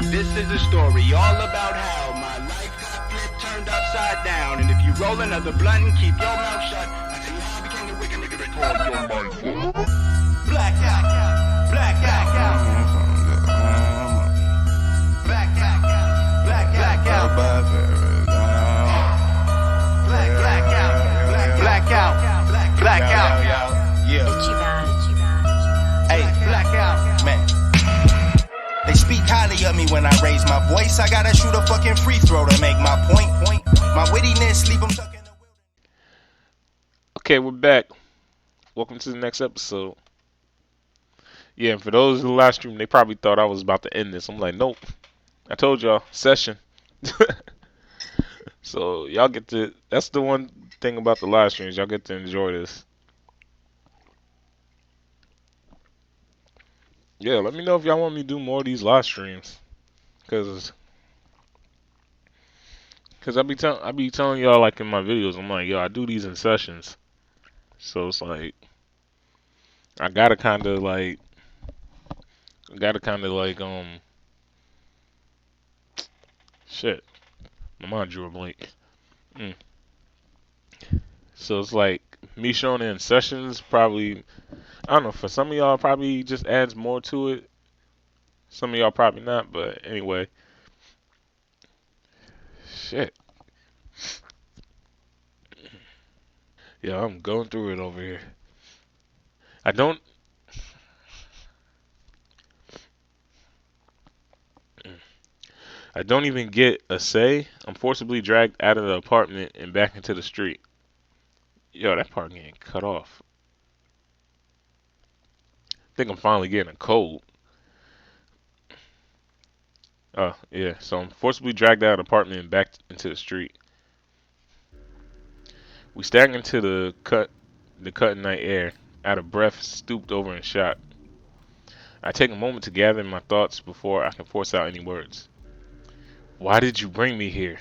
This is a story all about how my life got flipped, turned upside down. And if you roll another blunt and keep your mouth shut, I tell you how I became the wicked nigga they call your life. Blackout, blackout, blackout, blackout, blackout, blackout, yeah. Hey, blackout, man. They speak highly of me when I raise my voice. I gotta shoot a fucking free throw to make my point. My wittiness, leave them stuck in the wilderness. Okay, we're back. Welcome to the next episode. Yeah, and for those in the live stream, they probably thought I was about to end this. I'm like, nope. I told y'all, session. So y'all get to, that's the one thing about the live streams, y'all get to enjoy this. Yeah, let me know if y'all want me to do more of these live streams. Cause I be telling y'all, like, in my videos, I'm like, yo, I do these in sessions. So it's like, I gotta kinda like shit. My mind drew a blank. So it's like, me showing it in sessions probably, I don't know, for some of y'all probably just adds more to it. Some of y'all probably not, but anyway. Shit. Yeah, I'm going through it over here. I don't even get a say. I'm forcibly dragged out of the apartment and back into the street. Yo, that part getting cut off. I think I'm finally getting a cold. Oh, yeah. So I'm forcibly dragged out of the apartment and back into the street. We staggered into the cutting night air, out of breath, stooped over and shot. I take a moment to gather my thoughts before I can force out any words. Why did you bring me here?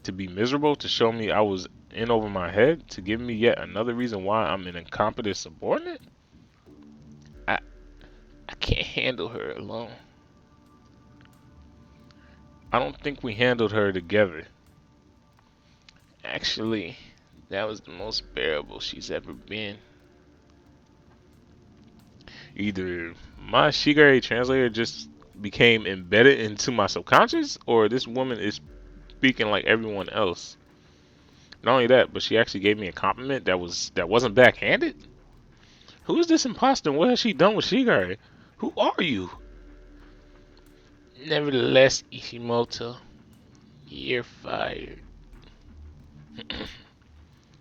To be miserable? To show me I was in over my head? To give me yet another reason why I'm an incompetent subordinate? I can't handle her alone. I don't think we handled her together. Actually, that was the most bearable she's ever been. Either my Shigure translator just became embedded into my subconscious, or this woman is speaking like everyone else. Not only that, but she actually gave me a compliment that wasn't backhanded. Who is this imposter and what has she done with Shigure? Who are you? Nevertheless, Ishimoto, you're fired.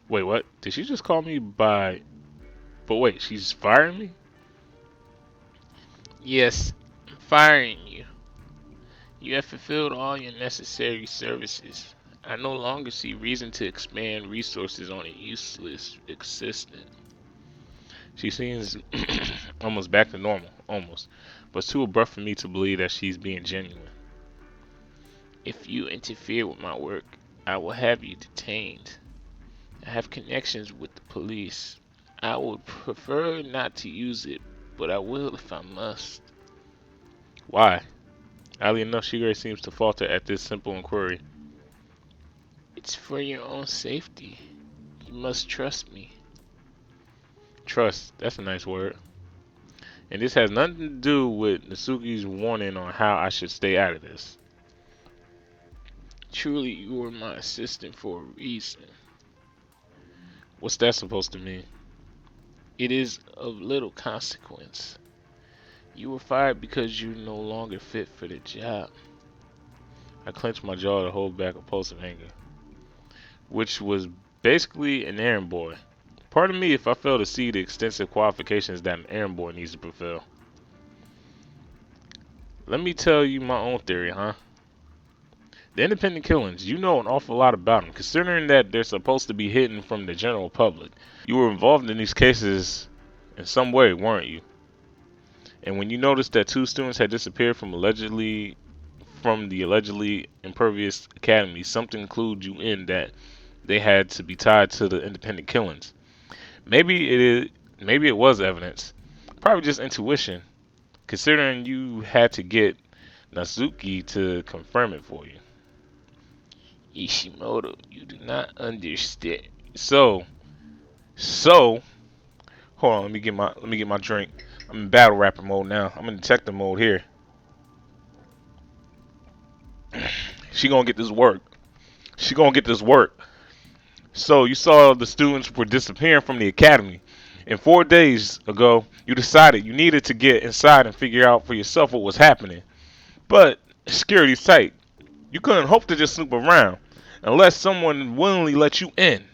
Wait, what? Did she just call me by... But wait, she's firing me? Yes, I'm firing you. You have fulfilled all your necessary services. I no longer see reason to expand resources on a useless assistant. She seems almost back to normal, almost, but it's too abrupt for me to believe that she's being genuine. If you interfere with my work, I will have you detained. I have connections with the police. I would prefer not to use it, but I will if I must. Why? Oddly enough, Shigure seems to falter at this simple inquiry. It's for your own safety. You must trust me. Trust, that's a nice word. And this has nothing to do with Natsuki's warning on how I should stay out of this. Truly, you were my assistant for a reason. What's that supposed to mean? It is of little consequence. You were fired because you're no longer fit for the job. I clenched my jaw to hold back a pulse of anger, which was basically an errand boy. Pardon me if I fail to see the extensive qualifications that an errand boy needs to fulfill. Let me tell you my own theory, huh? The independent killings, you know an awful lot about them, considering that they're supposed to be hidden from the general public. You were involved in these cases in some way, weren't you? And when you noticed that 2 students had disappeared from the allegedly impervious academy, something clued you in that they had to be tied to the independent killings. Maybe it was evidence, probably just intuition, considering you had to get Natsuki to confirm it for you. Ishimoto, you do not understand. So, hold on, let me get my drink. I'm in battle rapper mode now. I'm in detective mode here. She gonna get this work. She gonna get this work. So you saw the students were disappearing from the academy. And 4 days ago, you decided you needed to get inside and figure out for yourself what was happening. But security's tight. You couldn't hope to just snoop around unless someone willingly let you in.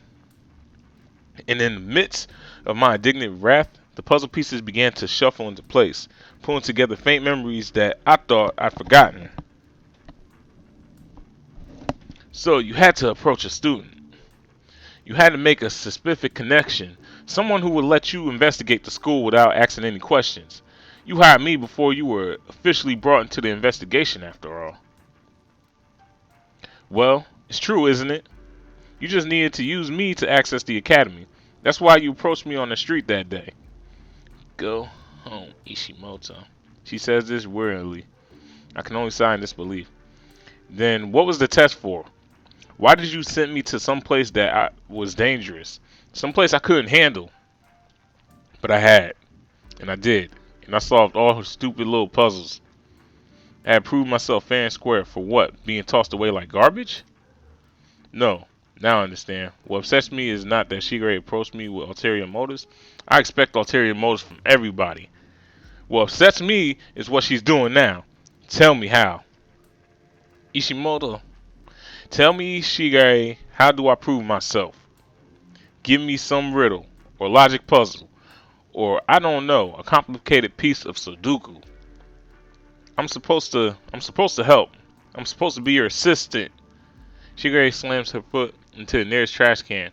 And in the midst of my indignant wrath, the puzzle pieces began to shuffle into place, pulling together faint memories that I thought I'd forgotten. So you had to approach a student. You had to make a specific connection, someone who would let you investigate the school without asking any questions. You hired me before you were officially brought into the investigation, after all. Well, it's true, isn't it? You just needed to use me to access the academy. That's why you approached me on the street that day. Go home, Ishimoto. She says this wearily. I can only sigh in disbelief. Then what was the test for? Why did you send me to some place that was dangerous? Some place I couldn't handle? But I had. And I did. And I solved all her stupid little puzzles. I had proved myself fair and square for what? Being tossed away like garbage? No. Now I understand. What upsets me is not that Shigure approached me with ulterior motives. I expect ulterior motives from everybody. What upsets me is what she's doing now. Tell me how. Ishimoto, tell me, Shigure, how do I prove myself? Give me some riddle, or logic puzzle, or I don't know, a complicated piece of Sudoku. I'm supposed to help. I'm supposed to be your assistant. Shigure slams her foot into the nearest trash can.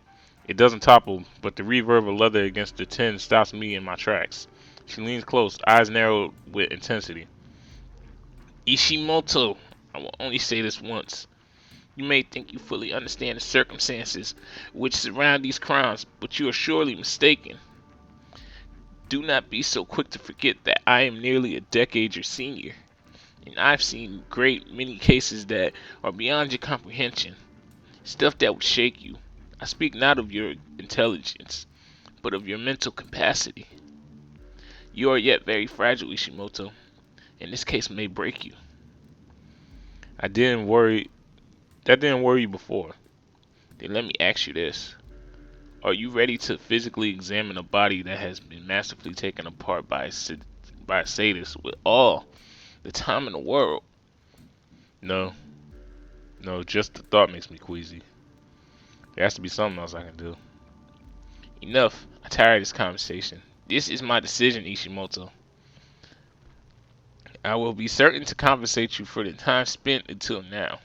It doesn't topple, but the reverb of leather against the tin stops me in my tracks. She leans close, eyes narrowed with intensity. Ishimoto, I will only say this once. You may think you fully understand the circumstances which surround these crimes, but you are surely mistaken. Do not be so quick to forget that I am nearly a decade your senior, and I've seen great many cases that are beyond your comprehension. Stuff that would shake you. I speak not of your intelligence, but of your mental capacity. You are yet very fragile, Ishimoto, and this case may break you. That didn't worry you before. Then let me ask you this. Are you ready to physically examine a body that has been masterfully taken apart by a sadist with all the time in the world? No, just the thought makes me queasy. There has to be something else I can do. Enough. I'm tired of this conversation. This is my decision, Ishimoto. I will be certain to compensate you for the time spent until now.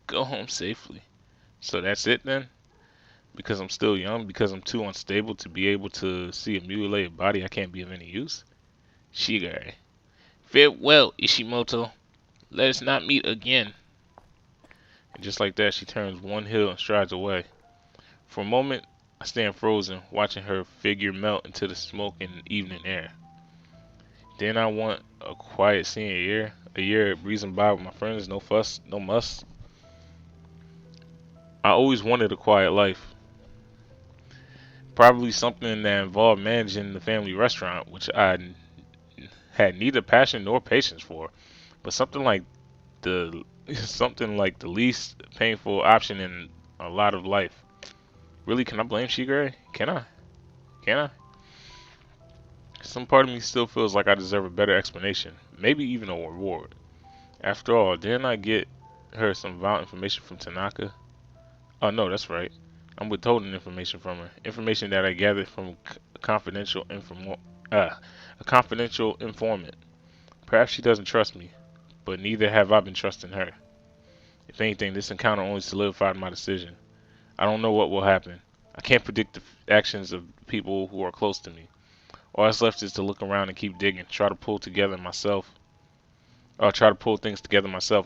Go home safely. So that's it then? Because I'm still young, because I'm too unstable to be able to see a mutilated body I can't be of any use? Shigure. Farewell, Ishimoto. Let us not meet again. And just like that, she turns one heel and strides away. For a moment, I stand frozen, watching her figure melt into the smoke and evening air. Then I want a quiet senior year, a year breezing by with my friends, no fuss, no muss. I always wanted a quiet life. Probably something that involved managing the family restaurant, which I had neither passion nor patience for, but something like the least painful option in a lot of life. Really, can I blame Shigure? Can I? Some part of me still feels like I deserve a better explanation, maybe even a reward. After all, didn't I get her some vital information from Tanaka? Oh no, that's right. I'm withholding information from her. Information that I gathered from a confidential informant. Perhaps she doesn't trust me, but neither have I been trusting her. If anything, this encounter only solidified my decision. I don't know what will happen. I can't predict the actions of people who are close to me. All that's left is to look around and keep digging, try to pull things together myself,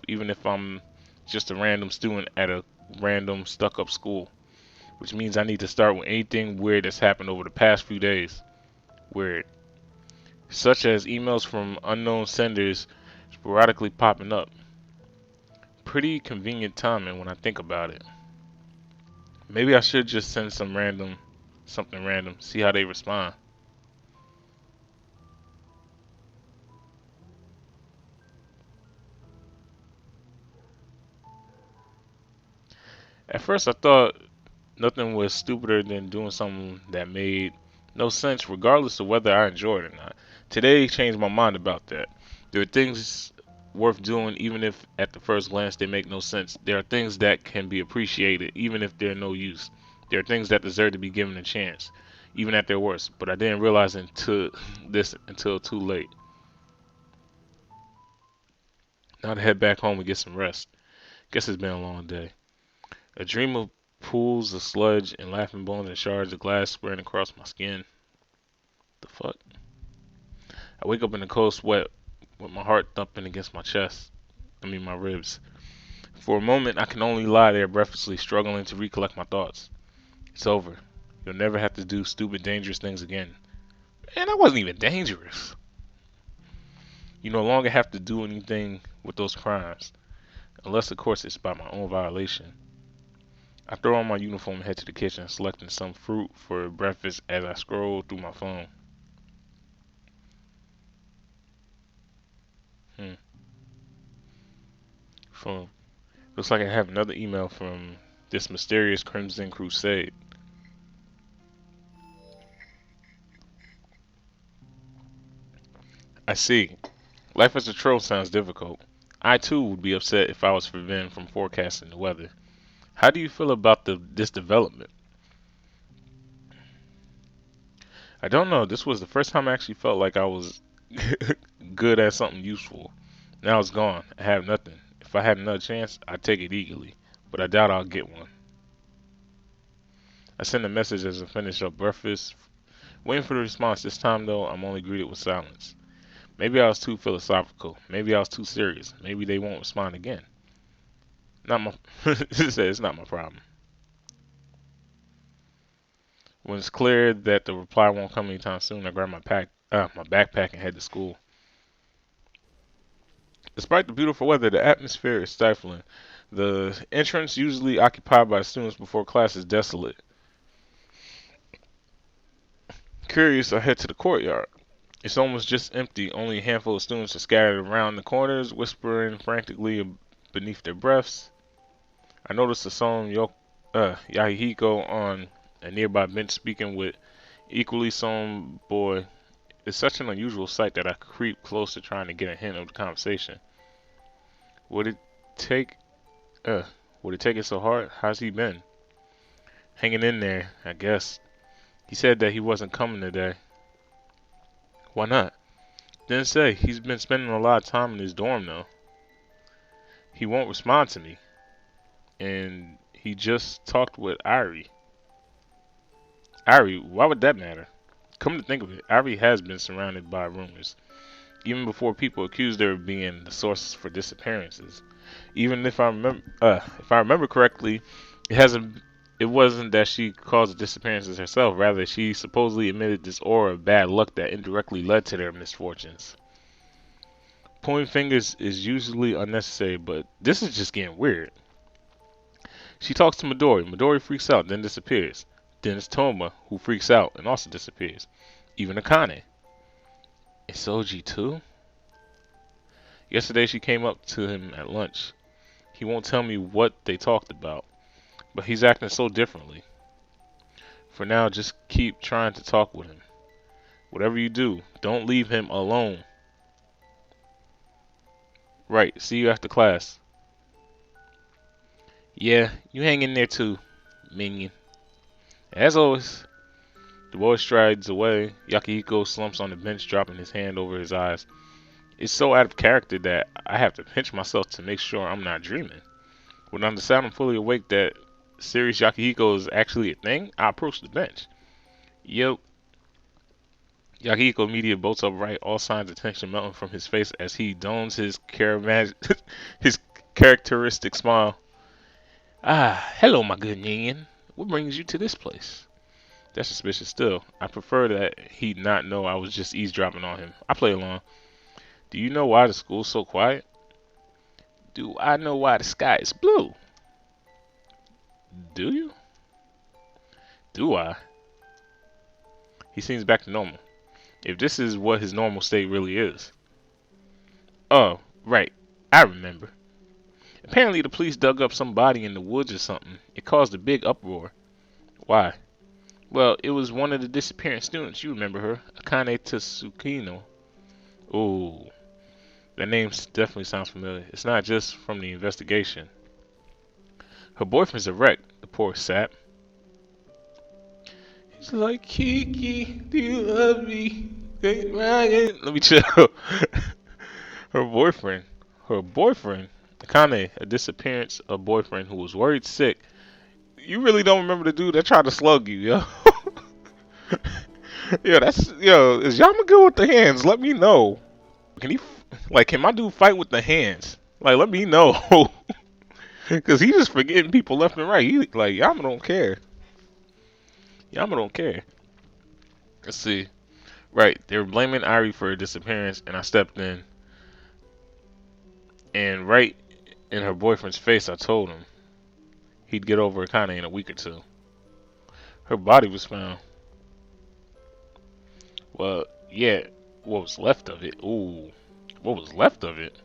even if I'm just a random student at a random stuck-up school. Which means I need to start with anything weird that's happened over the past few days. Weird. Such as emails from unknown senders sporadically popping up. Pretty convenient timing when I think about it. Maybe I should just send something random, see how they respond. At first I thought nothing was stupider than doing something that made no sense regardless of whether I enjoyed it or not. Today changed my mind about that. There are things worth doing even if at the first glance they make no sense. There are things that can be appreciated even if they're no use. There are things that deserve to be given a chance, even at their worst. But I didn't realize until too late. Now to head back home and get some rest. Guess it's been a long day. A dream of pools of sludge and laughing bones and shards of glass spraying across my skin. The fuck? I wake up in a cold sweat with my heart thumping against my ribs. For a moment, I can only lie there breathlessly, struggling to recollect my thoughts. It's over. You'll never have to do stupid, dangerous things again. Man, that wasn't even dangerous. You no longer have to do anything with those crimes. Unless, of course, it's by my own violation. I throw on my uniform and head to the kitchen, selecting some fruit for breakfast as I scroll through my phone. Phone. Looks like I have another email from this mysterious Crimson Crusade. I see. Life as a troll sounds difficult. I too would be upset if I was forbidden from forecasting the weather. How do you feel about this development? I don't know. This was the first time I actually felt like I was good at something useful. Now it's gone. I have nothing. If I had another chance, I'd take it eagerly, but I doubt I'll get one. I send a message as I finish up breakfast, waiting for the response. This time, though, I'm only greeted with silence. Maybe I was too philosophical. Maybe I was too serious. Maybe they won't respond again. Not my. It's not my problem. When it's clear that the reply won't come anytime soon, I grab my backpack and head to school. Despite the beautiful weather, the atmosphere is stifling. The entrance, usually occupied by students before class, is desolate. Curious, I head to the courtyard. It's almost just empty. Only a handful of students are scattered around the corners, whispering frantically beneath their breaths. I notice a solemn Yahiko on a nearby bench speaking with equally solemn boy. It's such an unusual sight that I creep closer trying to get a hint of the conversation. Would it take it so hard? How's he been? Hanging in there, I guess. He said that he wasn't coming today. Why not? Didn't say. He's been spending a lot of time in his dorm though. He won't respond to me. And he just talked with Irie. Irie, why would that matter? Come to think of it, Irie has been surrounded by rumors, even before people accused her of being the source for disappearances. Even if I remember correctly, it wasn't that she caused the disappearances herself. Rather, she supposedly emitted this aura of bad luck that indirectly led to their misfortunes. Pointing fingers is usually unnecessary, but this is just getting weird. She talks to Midori. Midori freaks out, then disappears. Then it's Toma, who freaks out and also disappears. Even Akane. Is Soji too? Yesterday she came up to him at lunch. He won't tell me what they talked about, but he's acting so differently. For now, just keep trying to talk with him. Whatever you do, don't leave him alone. Right, see you after class. Yeah, you hang in there too, minion. As always, the boy strides away. Yakihiko slumps on the bench, dropping his hand over his eyes. It's so out of character that I have to pinch myself to make sure I'm not dreaming. When I decide I'm fully awake that serious Yakihiko is actually a thing, I approach the bench. Yep. Yakihiko immediately bolts upright, all signs of tension melting from his face as he dons his his characteristic smile. Ah, hello, my good Yin. What brings you to this place? That's suspicious still. I prefer that he not know I was just eavesdropping on him. I play along. Do you know why the school's so quiet? Do I know why the sky is blue? Do you? Do I? He seems back to normal. If this is what his normal state really is. Oh, right. I remember. Apparently the police dug up some body in the woods or something. It caused a big uproar. Why? Well, it was one of the disappearing students. You remember her. Akane Tsukino. Ooh. That name definitely sounds familiar. It's not just from the investigation. Her boyfriend's a wreck, the poor sap. He's like, Kiki, do you love me? Let me chill. Her boyfriend, Akane, a disappearance of boyfriend who was worried sick. You really don't remember the dude that tried to slug you, yo? Yo, is Yama good with the hands? Let me know. Can my dude fight with the hands? Like, let me know. Cause he just forgetting people left and right. Yama don't care. Yama don't care. Let's see. Right, they were blaming Irie for her disappearance, and I stepped in. And right in her boyfriend's face, I told him he'd get over Akane in a week or two. Her body was found. Well, yeah, what was left of it? Ooh, what was left of it?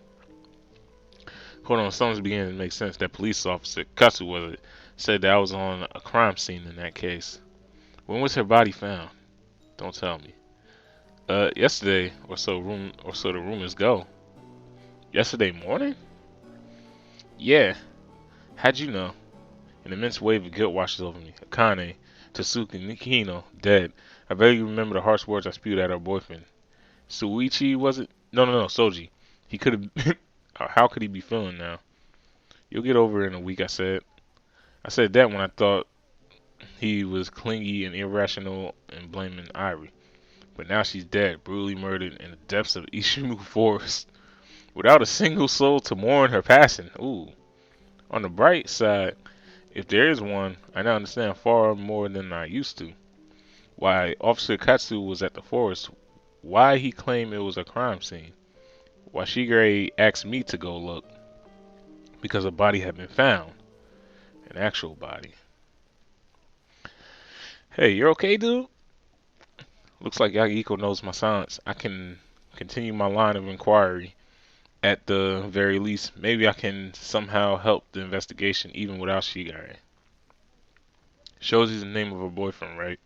Hold on, something's beginning to make sense. That police officer, Katsu was it, said that I was on a crime scene in that case. When was her body found? Don't tell me. Yesterday, or so the rumors go. Yesterday morning? Yeah. How'd you know? An immense wave of guilt washes over me. Akane, Tsukino, dead. I vaguely remember the harsh words I spewed at her boyfriend. Suichi, was it? No, Soji. He could have. How could he be feeling now? You'll get over it in a week, I said. I said that when I thought he was clingy and irrational and blaming Irie. But now she's dead, brutally murdered in the depths of Ishimu Forest, without a single soul to mourn her passing. Ooh. On the bright side, if there is one, I now understand far more than I used to. Why Officer Katsu was at the forest, why he claimed it was a crime scene, why Shigure asked me to go look, because a body had been found, an actual body. Hey, you're okay, dude? Looks like Yagiko knows my silence. I can continue my line of inquiry. At the very least, maybe I can somehow help the investigation even without Shigure. Shozi's the name of her boyfriend, right?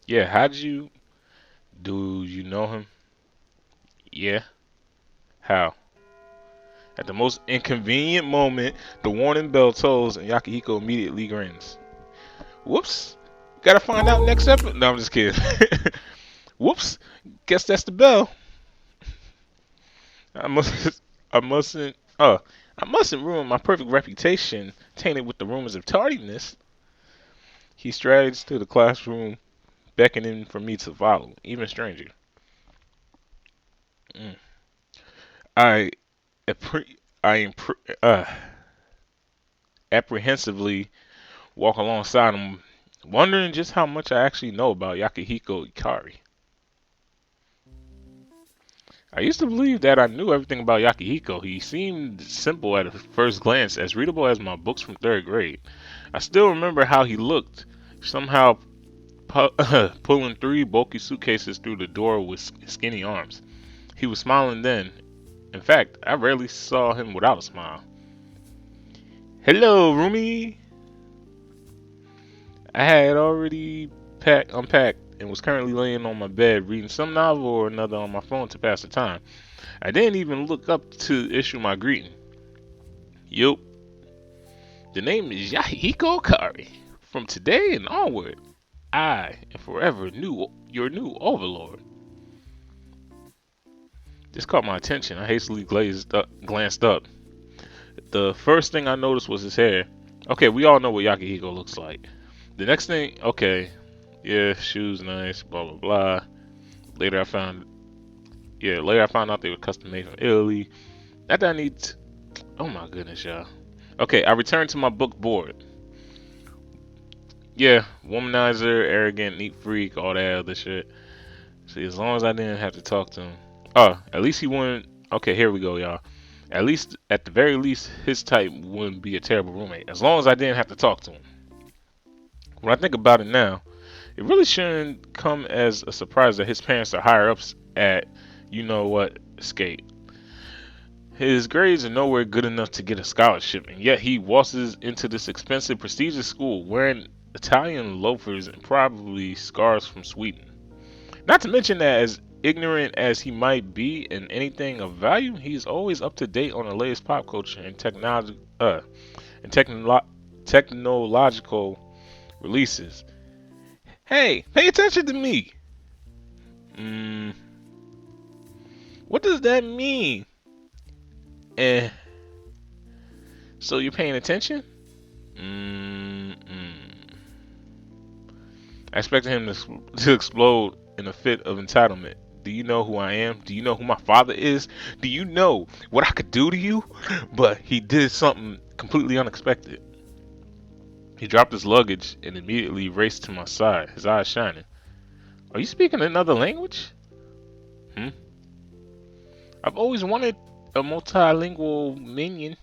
Yeah, do you know him? Yeah. How? At the most inconvenient moment, the warning bell tolls and Yakihiko immediately grins. Whoops. Gotta find out next episode. No, I'm just kidding. Whoops. Guess that's the bell. I mustn't ruin my perfect reputation tainted with the rumors of tardiness. He strides to the classroom, beckoning for me to follow, even stranger. I apprehensively walk alongside him, wondering just how much I actually know about Yakihiko Ikari. I used to believe that I knew everything about Yakihiko. He seemed simple at first glance, as readable as my books from 3rd grade. I still remember how he looked, somehow pulling 3 bulky suitcases through the door with skinny arms. He was smiling then. In fact, I rarely saw him without a smile. Hello, Rumi! I had already unpacked and was currently laying on my bed reading some novel or another on my phone to pass the time. I didn't even look up to issue my greeting. Yup. The name is Yahiko Ikari. From today and onward, I am forever your new overlord. This caught my attention. I hastily glanced up. The first thing I noticed was his hair. Okay, we all know what Yakihiko looks like. The next thing, okay, yeah, shoes nice, blah blah blah. Later I found out they were custom made from Italy. Not that I need. Oh my goodness, y'all. Okay, I returned to my book board. Yeah, womanizer, arrogant, neat freak, all that other shit. See, as long as I didn't have to talk to him, At least he wouldn't. Okay, here we go, y'all. At least, at the very least, his type wouldn't be a terrible roommate. As long as I didn't have to talk to him. When I think about it now, it really shouldn't come as a surprise that his parents are higher ups at, you know what, skate. His grades are nowhere good enough to get a scholarship, and yet he waltzes into this expensive, prestigious school wearing Italian loafers and probably scarves from Sweden. Not to mention that, as ignorant as he might be in anything of value, he's always up to date on the latest pop culture and technological releases. Hey, pay attention to me. Mm, what does that mean? Eh. So you're paying attention? I expected him to explode in a fit of entitlement. Do you know who I am? Do you know who my father is? Do you know what I could do to you? But he did something completely unexpected. He dropped his luggage and immediately raced to my side, his eyes shining. Are you speaking another language? Hmm? I've always wanted a multilingual minion.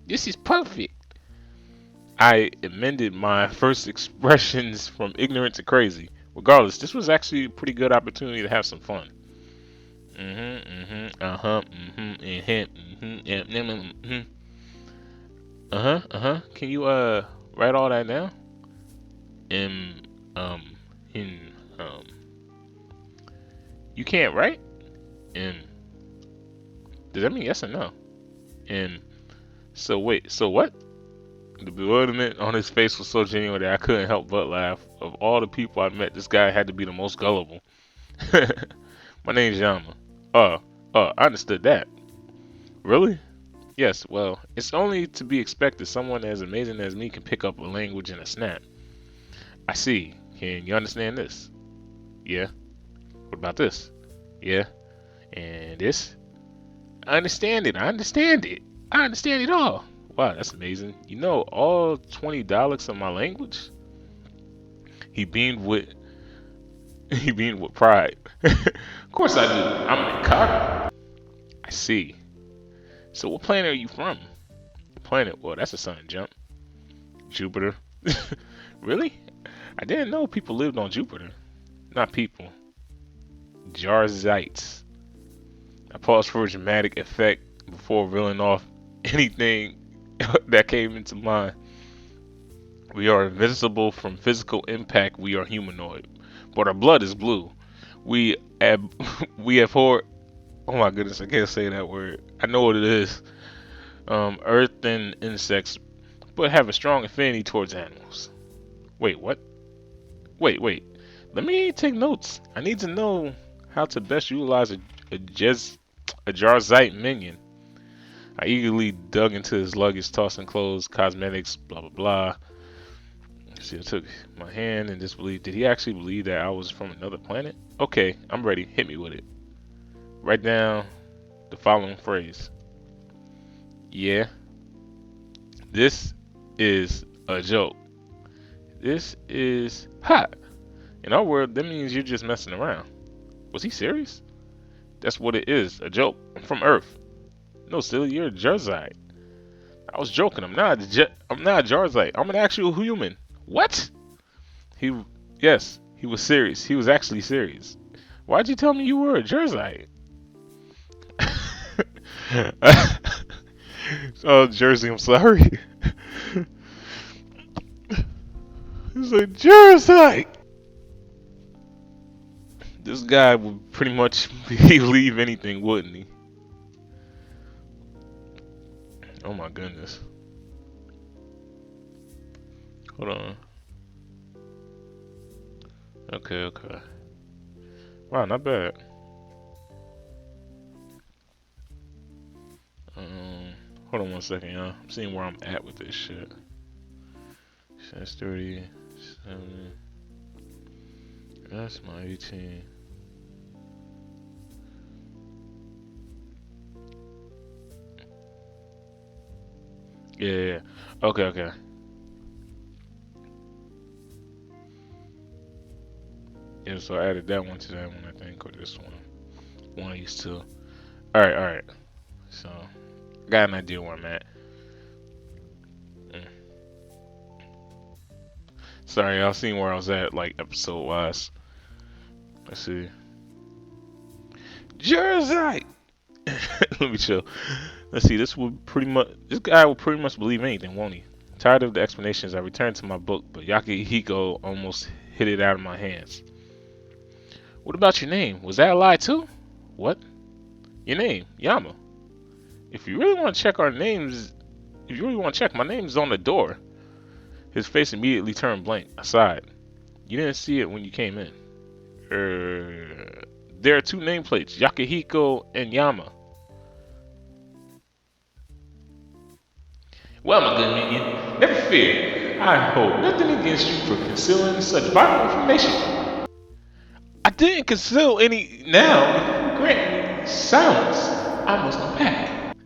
This is perfect. I amended my first expressions from ignorant to crazy. Regardless, this was actually a pretty good opportunity to have some fun. Can you write all that down? In in um you can't write? And does that mean yes or no? And so wait, so what? The bewilderment on his face was so genuine that I couldn't help but laugh. Of all the people I met, this guy had to be the most gullible. My name's Yama. I understood that. Really? Yes, well, it's only to be expected someone as amazing as me can pick up a language in a snap. I see. Can you understand this? Yeah. What about this? Yeah. And this? I understand it. I understand it. I understand it all. Wow, that's amazing. You know all 20 dialects of my language? He beamed with he beamed with pride. Of course I do. I'm in Chicago. I see. So what planet are you from? Planet? Well, that's a sudden jump. Jupiter. Really? I didn't know people lived on Jupiter. Not people. Jarzites. I paused for a dramatic effect before reeling off anything that came into mind. We are invincible from physical impact. We are humanoid, but our blood is blue. We ab- we abhor. Oh my goodness, I can't say that word. I know what it is. Earth and insects, but have a strong affinity towards animals. Wait, what? Wait. Let me take notes. I need to know how to best utilize a Jerzite minion. I eagerly dug into his luggage, tossing clothes, cosmetics, blah blah blah. See, I took my hand in disbelief. Did he actually believe that I was from another planet? Okay, I'm ready. Hit me with it. Write down the following phrase. Yeah, this is a joke. This is hot. In our world, that means you're just messing around. Was he serious? That's what it is, a joke. I'm from Earth. No, silly, you're a Jerzite. I was joking. I'm not a Jerzite. I'm an actual human. What? He, yes, he was serious. He was actually serious. Why'd you tell me you were a Jerzite? Oh, Jersey, I'm sorry. He's like, Jerzite! This guy would pretty much believe anything, wouldn't he? Oh my goodness. Hold on. Okay. Wow, not bad. Hold on one second, y'all. I'm seeing where I'm at with this shit. That's 37. That's my 18. Yeah. Okay. Yeah, so I added that one to that one, I think, or this one. One of these two. Alright. So, got an idea where I'm at. Sorry, y'all seen where I was at, like, episode-wise. Let's see. Jerzite! Let me chill. Let's see, this guy will pretty much believe anything, won't he? Tired of the explanations, I returned to my book, but Yakihiko almost hit it out of my hands. What about your name? Was that a lie too? What? Your name, Yama. If you really want to check our names, if you really want to check, my name's on the door. His face immediately turned blank. Aside. You didn't see it when you came in. There are two nameplates, Yakihiko and Yama. Well, my good minion, never fear. I hold nothing against you for concealing such vital information. I didn't conceal any. Now, if you grant me silence, I must unpack.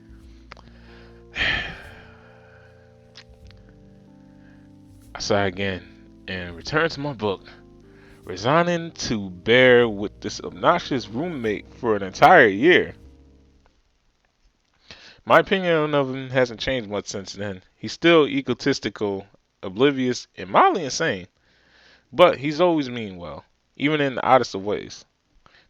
I sigh again and return to my book, resigning to bear with this obnoxious roommate for an entire year. My opinion of him hasn't changed much since then. He's still egotistical, oblivious, and mildly insane. But he's always mean well, even in the oddest of ways.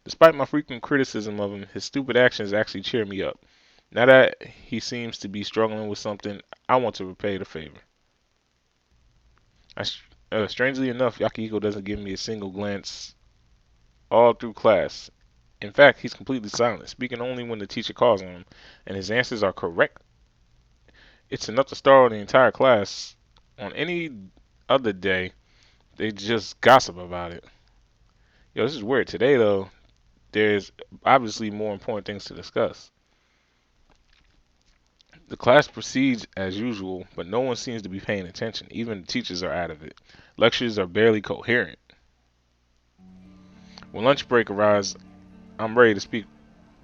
Despite my frequent criticism of him, his stupid actions actually cheer me up. Now that he seems to be struggling with something, I want to repay the favor. Strangely enough, Yakihiko doesn't give me a single glance all through class. In fact, he's completely silent, speaking only when the teacher calls on him, and his answers are correct. It's enough to startle the entire class. On any other day, they just gossip about it. Yo, this is weird. Today, though, there's obviously more important things to discuss. The class proceeds as usual, but no one seems to be paying attention. Even the teachers are out of it. Lectures are barely coherent. When lunch break arrives, I'm ready to speak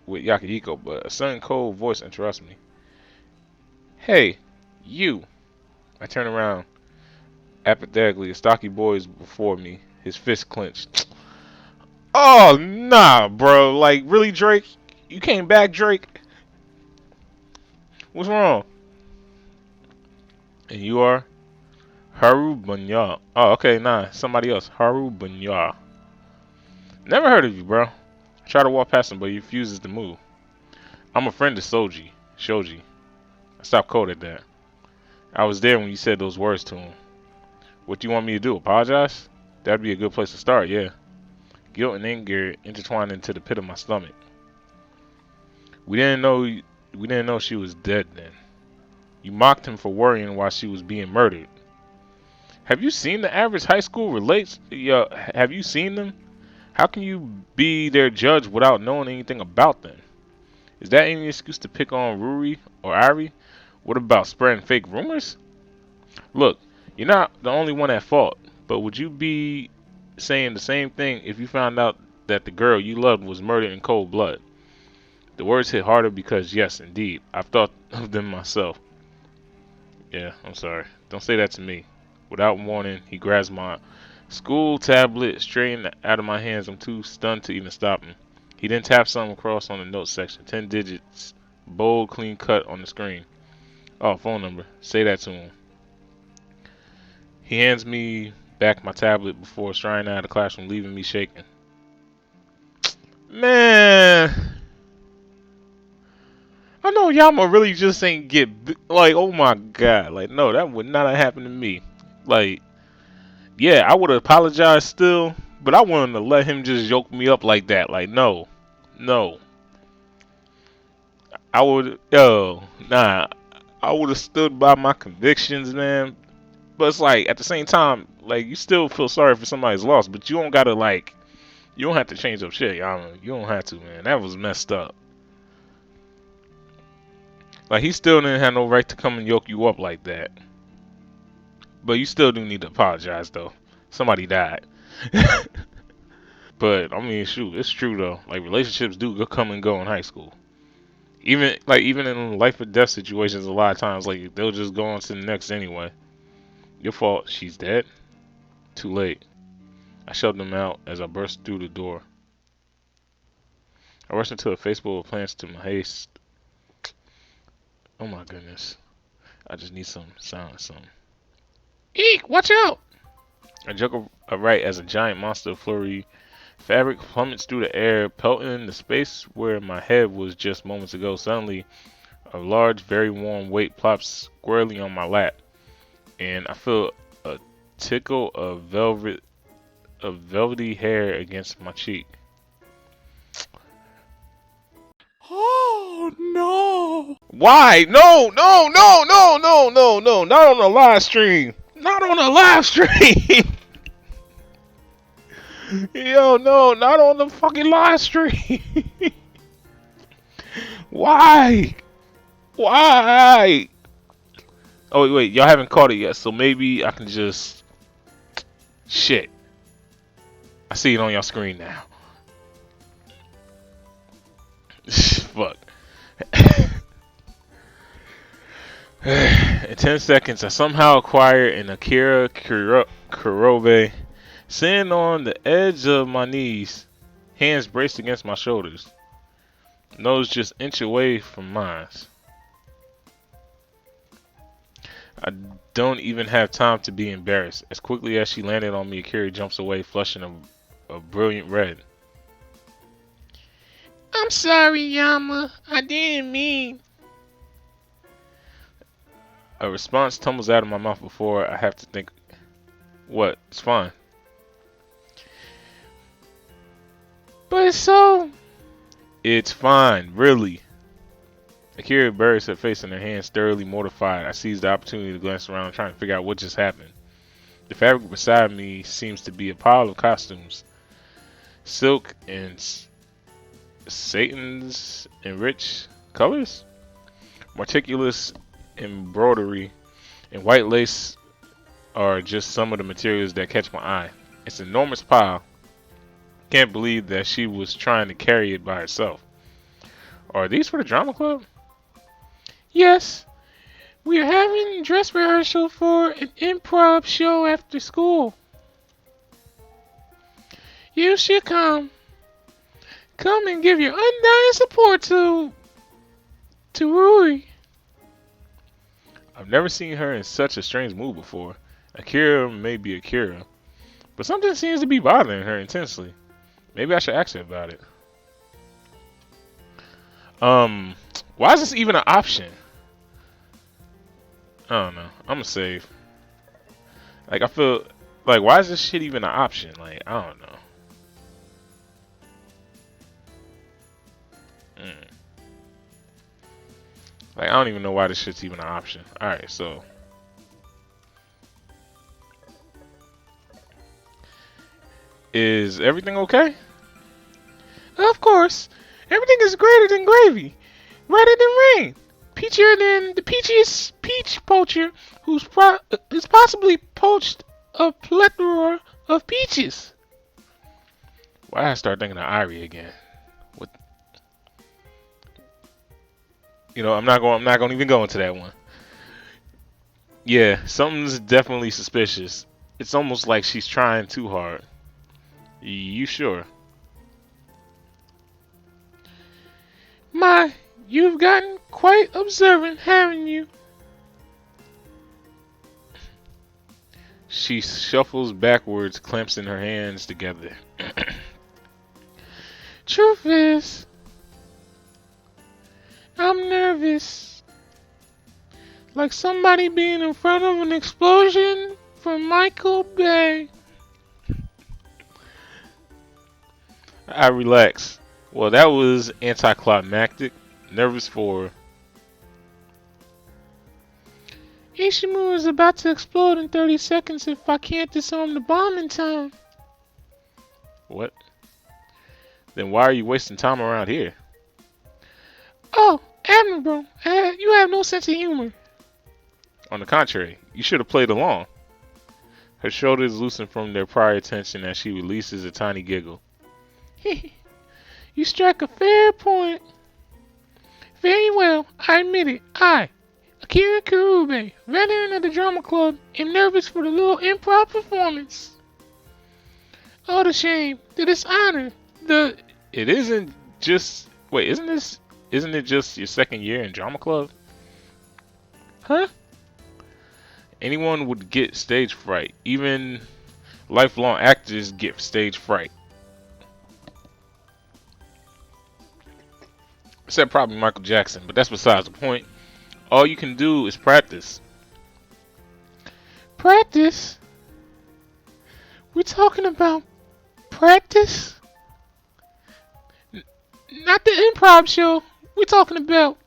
with Yakihiko, but a sudden cold voice interrupts me. Hey, you. I turn around. Apathetically, a stocky boy is before me, his fist clenched. Oh, nah, bro. Like, really, Drake? You came back, Drake? What's wrong? And you are? Haru Bunya. Oh, okay, nah. Somebody else. Haru Bunya. Never heard of you, bro. I try to walk past him, but he refuses to move. I'm a friend of Shoji. I stopped cold at that. I was there when you said those words to him. What do you want me to do? Apologize? That'd be a good place to start, yeah. Guilt and anger intertwined into the pit of my stomach. We didn't know she was dead then. You mocked him for worrying while she was being murdered. Have you seen the average high school relates? Have you seen them? How can you be their judge without knowing anything about them? Is that any excuse to pick on Ruri or Ari? What about spreading fake rumors? Look, you're not the only one at fault, but would you be saying the same thing if you found out that the girl you loved was murdered in cold blood? The words hit harder because, yes, indeed, I've thought of them myself. Yeah, I'm sorry. Don't say that to me. Without warning, he grabs my school tablet straight out of my hands. I'm too stunned to even stop him. He then taps something across on the notes section. 10 digits, bold, clean cut on the screen. Oh, phone number. Say that to him. He hands me back my tablet before striding out of the classroom, leaving me shaking. Man, I know Yama really just ain't like, oh my god, like, no, that would not have happened to me. Like, yeah, I would have apologized still, but I wouldn't have let him just yoke me up like that. Like, no. I would, I would have stood by my convictions, man. But it's like, at the same time, like, you still feel sorry for somebody's loss, but you don't gotta, like, you don't have to change up shit, Yama. You don't have to, man. That was messed up. Like, he still didn't have no right to come and yoke you up like that. But you still do need to apologize, though. Somebody died. But, I mean, shoot, it's true, though. Like, relationships do come and go in high school. Even in life or death situations, a lot of times, like, they'll just go on to the next anyway. Your fault. She's dead? Too late. I shoved him out as I burst through the door. I rushed into a Facebook with plans to my haste. Oh my goodness. I just need some silence. Eek! Watch out! I juggle right as a giant monster of flurry fabric plummets through the air, pelting the space where my head was just moments ago. Suddenly, a large, very warm weight plops squarely on my lap, and I feel a tickle of velvety hair against my cheek. Oh no! Why? No! Not on the live stream! Not on the live stream! Yo, no, not on the fucking live stream! Why? Why? Oh, wait, y'all haven't caught it yet, so maybe I can just... Shit. I see it on y'all screen now. Fuck. In 10 seconds, I somehow acquired an Akira Kurobe, sitting on the edge of my knees, hands braced against my shoulders, nose just an inch away from mine. I don't even have time to be embarrassed. As quickly as she landed on me, Akira jumps away, flushing a brilliant red. I'm sorry, Yama. I didn't mean. A response tumbles out of my mouth before I have to think. What? It's fine. But it's so. It's fine, really. Akira buries her face in her hands, thoroughly mortified. I seize the opportunity to glance around, trying to figure out what just happened. The fabric beside me seems to be a pile of costumes. Silk and satins in rich colors. Meticulous embroidery and white lace are just some of the materials that catch my eye. It's an enormous pile. Can't believe that she was trying to carry it by herself. Are these for the drama club? Yes. We are having dress rehearsal for an improv show after school. You should come. Come and give your undying support to Huey. I've never seen her in such a strange mood before. Akira may be Akira, but something seems to be bothering her intensely. Maybe I should ask her about it. Why is this even an option? I don't know. I'm gonna save. Like, I feel like, why is this shit even an option? Like, I don't know. Like, I don't even know why this shit's even an option. Alright, so. Is everything okay? Of course. Everything is greater than gravy. Redder than rain. Peachier than the peachiest peach poacher who's possibly poached a plethora of peaches. Why did I start thinking of Irie again? What? You know, I'm not going to even go into that one. Yeah, something's definitely suspicious. It's almost like she's trying too hard. You sure? My, you've gotten quite observant, haven't you? She shuffles backwards, clamps in her hands together. Truth is, I'm nervous. Like somebody being in front of an explosion from Michael Bay. I relax. Well, that was anticlimactic. Nervous for... Ishimu is about to explode in 30 seconds if I can't disarm the bomb in time. What? Then why are you wasting time around here? Oh, admirable. You have no sense of humor. On the contrary, you should have played along. Her shoulders loosen from their prior tension as she releases a tiny giggle. You strike a fair point. Very well, I admit it. I, Akira Kurube, veteran of the drama club, am nervous for the little improv performance. Oh, the shame, the dishonor, the... It isn't just wait, isn't it just your second year in drama club? Huh? Anyone would get stage fright. Even lifelong actors get stage fright. Except probably Michael Jackson, but that's besides the point. All you can do is practice. Practice? We're talking about practice? Not the improv show. We're talking about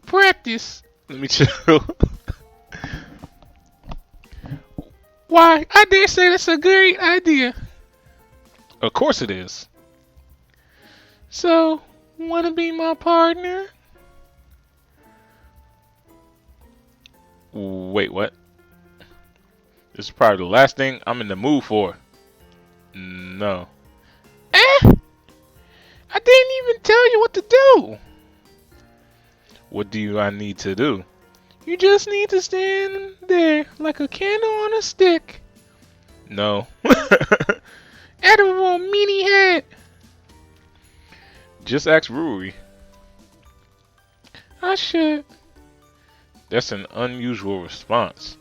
practice. Let me chill. Why, I dare say that's a great idea. Of course it is. So, wanna be my partner? Wait, what? This is probably the last thing I'm in the mood for. No. I didn't even tell you what to do. What do I need to do? You just need to stand there like a candle on a stick. No. Edible meanie head. Just ask Huey. I should. That's an unusual response.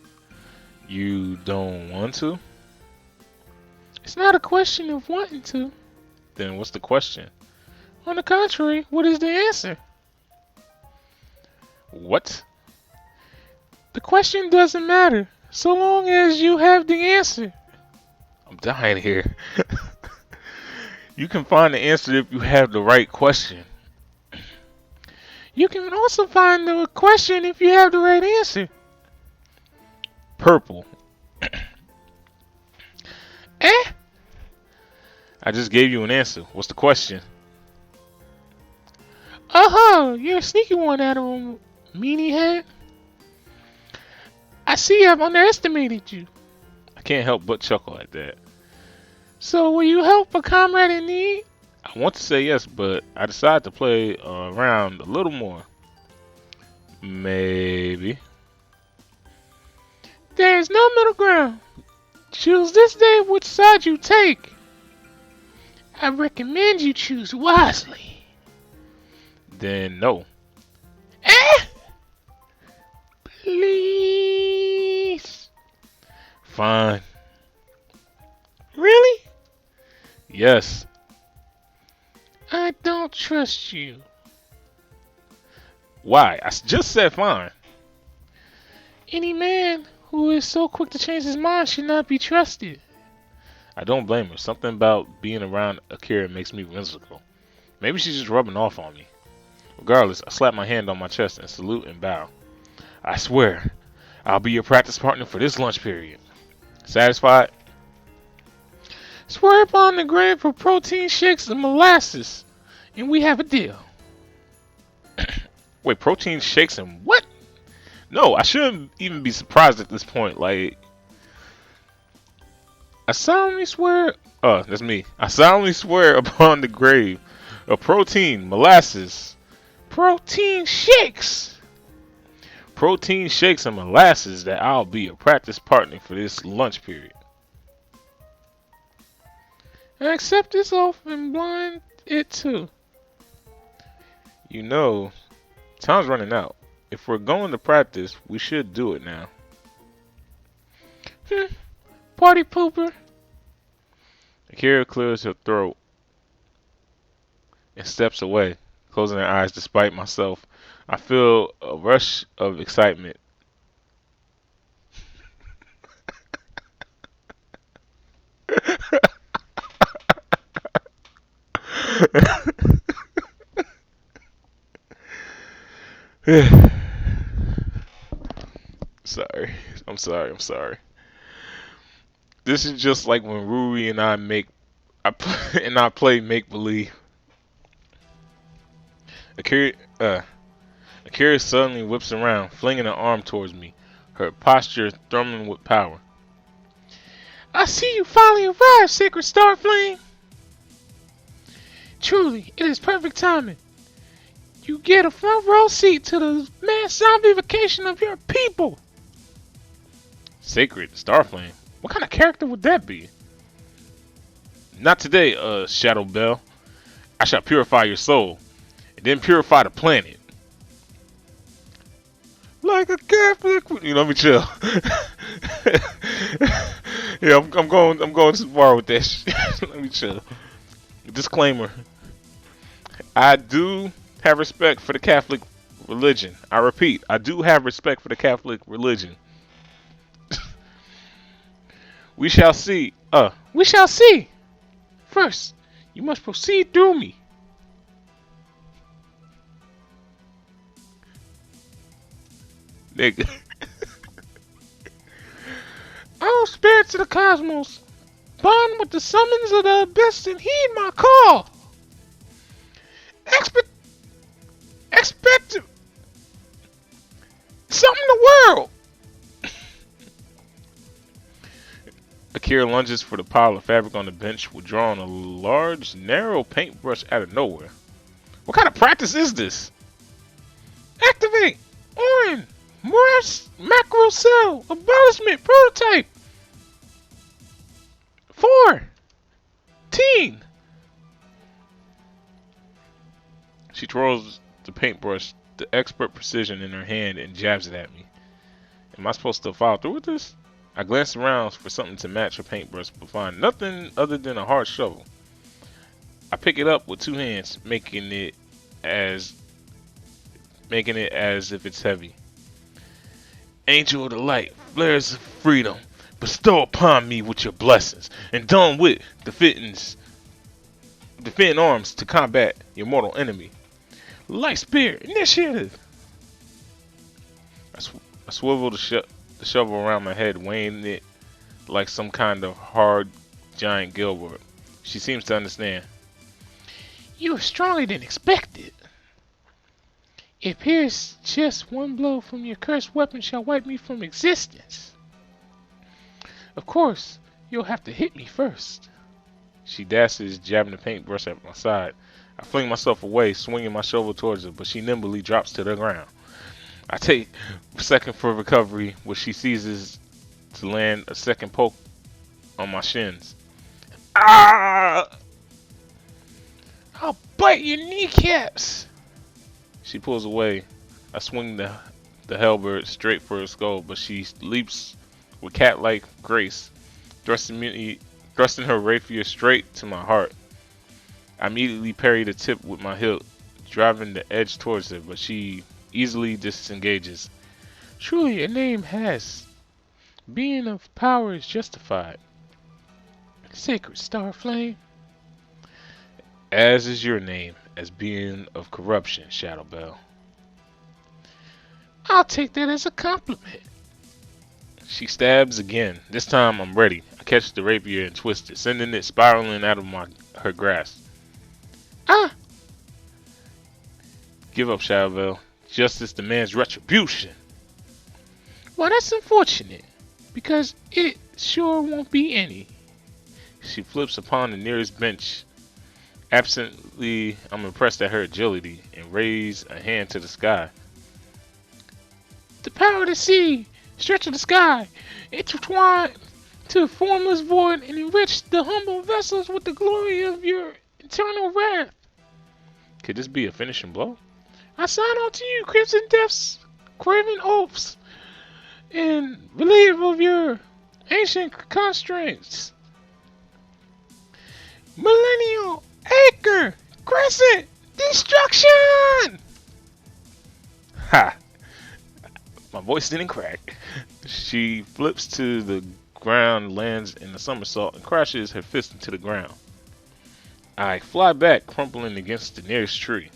You don't want to? It's not a question of wanting to. Then what's the question? On the contrary, what is the answer? What? The question doesn't matter, so long as you have the answer. I'm dying here. You can find the answer if you have the right question. You can also find the question if you have the right answer. Purple. I just gave you an answer. What's the question? You're a sneaky one, Admiral Meanie Head. I see I've underestimated you. I can't help but chuckle at that. So, will you help a comrade in need? I want to say yes, but I decided to play around a little more. Maybe. There's no middle ground. Choose this day which side you take. I recommend you choose wisely. Then no. Please. Fine. Really? Yes. I don't trust you. Why? I just said fine. Any man who is so quick to change his mind should not be trusted. I don't blame her. Something about being around Akira makes me whimsical. Maybe she's just rubbing off on me. Regardless, I slap my hand on my chest and salute and bow. I swear, I'll be your practice partner for this lunch period. Satisfied? Swear upon the grave for protein shakes and molasses, and we have a deal. Wait, protein shakes and what? No, I shouldn't even be surprised at this point. Like, I solemnly swear. Oh, that's me. I solemnly swear upon the grave of protein, molasses, protein shakes. Protein shakes and molasses that I'll be a practice partner for this lunch period. I accept this oath and blind it too. You know, time's running out. If we're going to practice, we should do it now. Party pooper. Akira clears her throat and steps away, closing her eyes despite myself. I feel a rush of excitement. I'm sorry. This is just like when Huey and I play make believe. Akira suddenly whips around, flinging an arm towards me, her posture thrumming with power. I see you finally arrived, Sacred Star Flame. Truly, it is perfect timing. You get a front row seat to the mass zombification of your people. Sacred Starflame? What kind of character would that be? Not today, Shadow Bell. I shall purify your soul. and then purify the planet. Like a Catholic, let me chill. Yeah, I'm going too far with that shit. Let me chill. Disclaimer: I do have respect for the Catholic religion. I repeat, I do have respect for the Catholic religion. We shall see. We shall see. First, you must proceed through me. Nigga. Oh, spirits of the cosmos, bond with the summons of the abyss and heed my call. Expect something in the world. Akira lunges for the pile of fabric on the bench, withdrawing a large, narrow paintbrush out of nowhere. What kind of practice is this? Activate! On! Morse macro cell! Abolishment prototype! 14! She twirls the paintbrush, the expert precision in her hand, and jabs it at me. Am I supposed to follow through with this? I glance around for something to match her paintbrush, but find nothing other than a hard shovel. I pick it up with two hands, making it as if it's heavy. Angel of the light, flares of freedom, bestow upon me with your blessings, and done with defend arms to combat your mortal enemy. Light Spear Initiative. I swivel the shovel around my head, weighing it like some kind of hard giant Gilbert. She seems to understand. You are stronger than expected. It appears just one blow from your cursed weapon shall wipe me from existence. Of course, you'll have to hit me first. She dashes, jabbing the paintbrush at my side. I fling myself away, swinging my shovel towards her, but she nimbly drops to the ground. I take a second for recovery, which she seizes to land a second poke on my shins. Ah! I'll bite your kneecaps! She pulls away. I swing the halberd straight for her skull, but she leaps with cat-like grace, thrusting her rapier straight to my heart. I immediately parry the tip with my hilt, driving the edge towards her, but she easily disengages. Truly, a name has. Being of power is justified. Sacred Star Flame. As is your name, as being of corruption, Shadow Bell. I'll take that as a compliment. She stabs again. This time I'm ready. I catch the rapier and twist it, sending it spiraling out of her grasp. Ah! Give up, Shadow Bell. Justice demands retribution. Well, that's unfortunate, because it sure won't be any. She flips upon the nearest bench. Absently, I'm impressed at her agility and raise a hand to the sky. The power to see, stretch of the sky, intertwine to a formless void and enrich the humble vessels with the glory of your eternal wrath. Could this be a finishing blow? I sign on to you, Crimson Death's craven oaths, and relieve of your ancient constraints. Millennial Acre Crescent Destruction! Ha! My voice didn't crack. She flips to the ground, lands in a somersault, and crashes her fist into the ground. I fly back, crumpling against the nearest tree.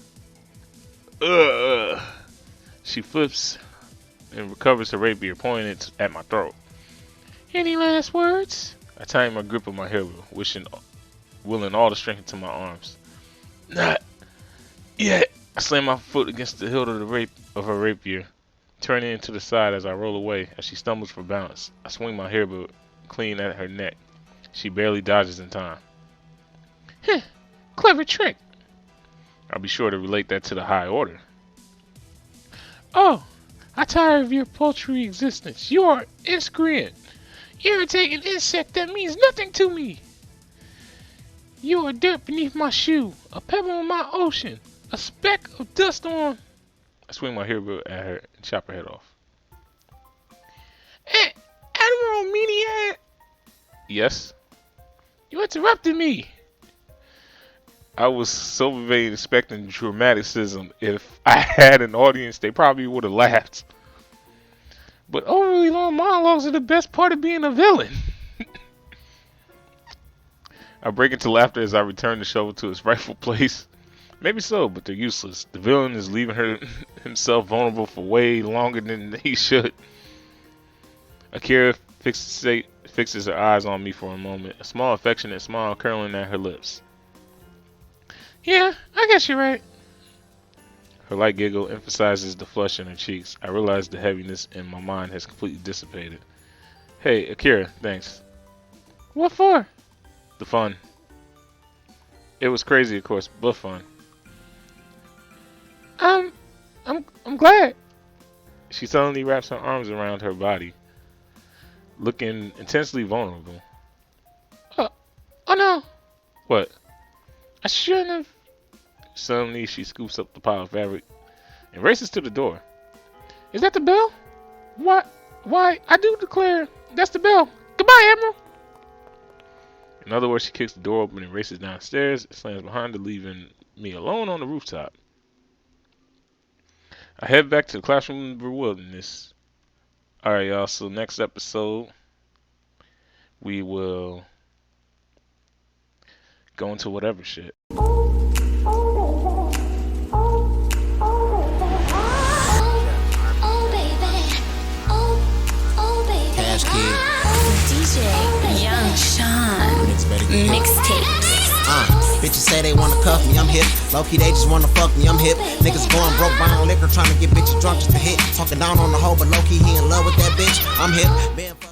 Ugh! She flips and recovers her rapier, pointing it at my throat. Any last words? I tighten my grip of my hair, willing all the strength into my arms. Not yet. I slam my foot against the hilt of her rapier, turning it to the side as I roll away. As she stumbles for balance, I swing my hair clean at her neck. She barely dodges in time. Heh, clever trick. I'll be sure to relate that to the High Order. Oh, I tire of your paltry existence. You are inscrient, irritating insect that means nothing to me. You are dirt beneath my shoe, a pebble in my ocean, a speck of dust on. I swing my hero at her and chop her head off. Hey, Admiral Meaniac! Yes? You interrupted me! I was so vain expecting dramaticism. If I had an audience, they probably would have laughed. But overly long monologues are the best part of being a villain. I break into laughter as I return the shovel to its rightful place. Maybe so, but they're useless. The villain is leaving himself vulnerable for way longer than he should. Akira fixes her eyes on me for a moment, a small affectionate smile curling at her lips. Yeah, I guess you're right. Her light giggle emphasizes the flush in her cheeks. I realize the heaviness in my mind has completely dissipated. Hey, Akira, thanks. What for? The fun. It was crazy, of course, but fun. I'm glad. She suddenly wraps her arms around her body, looking intensely vulnerable. Oh no. What? I shouldn't have. Suddenly, she scoops up the pile of fabric and races to the door. Is that the bell? Why, I do declare, that's the bell. Goodbye, Admiral. In other words, she kicks the door open and races downstairs, slams behind her, leaving me alone on the rooftop. I head back to the classroom in the wilderness. Alright, y'all, so next episode, we will go into whatever shit. DJ Young Sean mixtapes. Bitches say they wanna cuff me, I'm hip. Low-key, they just wanna fuck me, I'm hip. Niggas going broke, buying liquor, trying to get bitches drunk just to hit. Talking down on the hoe, but low-key, he in love with that bitch, I'm hip.